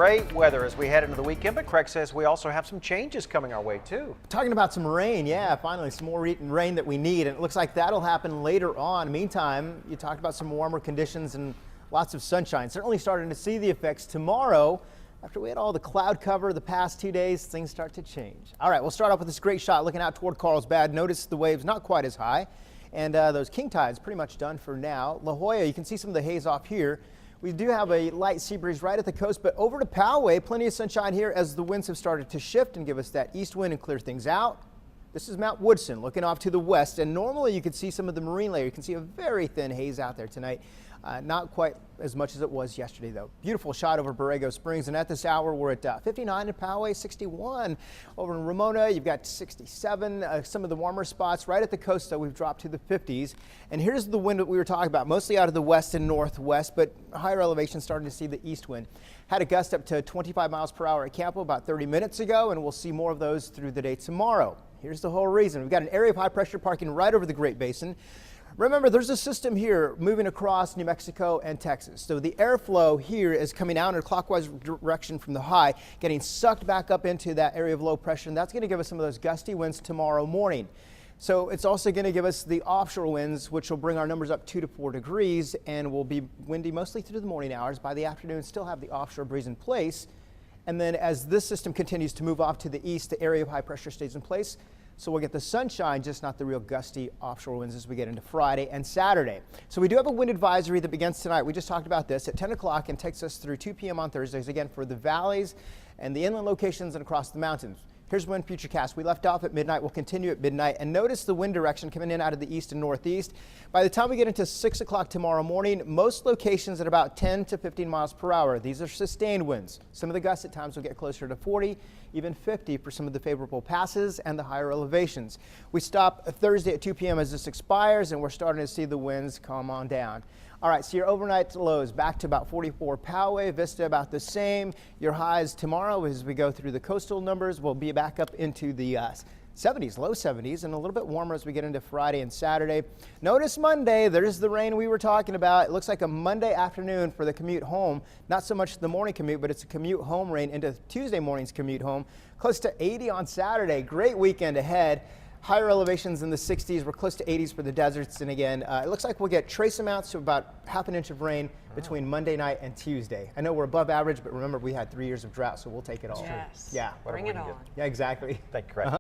Great weather as we head into the weekend, but Craig says we also have some changes coming our way too. Talking about some rain, yeah, finally some more rain that we need, and it looks like that'll happen later on. Meantime, you talked about some warmer conditions and lots of sunshine. Certainly starting to see the effects tomorrow. After we had all the cloud cover the past 2 days, things start to change. All right, we'll start off with this great shot looking out toward Carlsbad. Notice the waves not quite as high, and those king tides pretty much done for now. La Jolla, you can see some of the haze off here. We do have a light sea breeze right at the coast, but over to Poway, plenty of sunshine here as the winds have started to shift and give us that east wind and clear things out. This is Mount Woodson looking off to the west, and normally you could see some of the marine layer. You can see a very thin haze out there tonight. Not quite as much as it was yesterday, though. Beautiful shot over Borrego Springs, and at this hour we're at 59 in Poway, 61 over in Ramona. You've got 67. Some of the warmer spots right at the coast, though, we've dropped to the 50s. And here's the wind that we were talking about, mostly out of the west and northwest, but higher elevation starting to see the east wind. Had a gust up to 25 miles per hour at Campo about 30 minutes ago, and we'll see more of those through the day tomorrow. Here's the whole reason. We've got an area of high pressure parking right over the Great Basin. Remember, there's a system here moving across New Mexico and Texas. So the airflow here is coming out in a clockwise direction from the high, getting sucked back up into that area of low pressure, and that's going to give us some of those gusty winds tomorrow morning. So it's also going to give us the offshore winds, which will bring our numbers up 2 to 4 degrees, and will be windy mostly through the morning hours. By the afternoon, still have the offshore breeze in place. And then as this system continues to move off to the east, the area of high pressure stays in place. So we'll get the sunshine, just not the real gusty offshore winds as we get into Friday and Saturday. So we do have a wind advisory that begins tonight. We just talked about this at 10 o'clock and takes us through 2 p.m. on Thursdays, again, for the valleys and the inland locations and across the mountains. Here's wind futurecast. We left off at midnight. We'll continue at midnight. And notice the wind direction coming in out of the east and northeast. By the time we get into 6 o'clock tomorrow morning, most locations at about 10 to 15 miles per hour. These are sustained winds. Some of the gusts at times will get closer to 40, even 50 for some of the favorable passes and the higher elevations. We stop Thursday at 2 p.m. as this expires, and we're starting to see the winds calm on down. All right, so your overnight lows back to about 44 Poway, Vista about the same. Your highs tomorrow as we go through the coastal numbers will be back up into the 70s, low 70s, and a little bit warmer as we get into Friday and Saturday. Notice Monday, there's the rain we were talking about. It looks like a Monday afternoon for the commute home. Not so much the morning commute, but it's a commute home rain into Tuesday morning's commute home. Close to 80 on Saturday. Great weekend ahead. Higher elevations in the 60s. We're close to 80s for the deserts. And again, it looks like we'll get trace amounts of about half an inch of rain between Monday night and Tuesday. I know we're above average, but remember we had 3 years of drought, so we'll take it all. Yes. Yeah. Bring it on. Yeah, exactly. Thank you, Craig.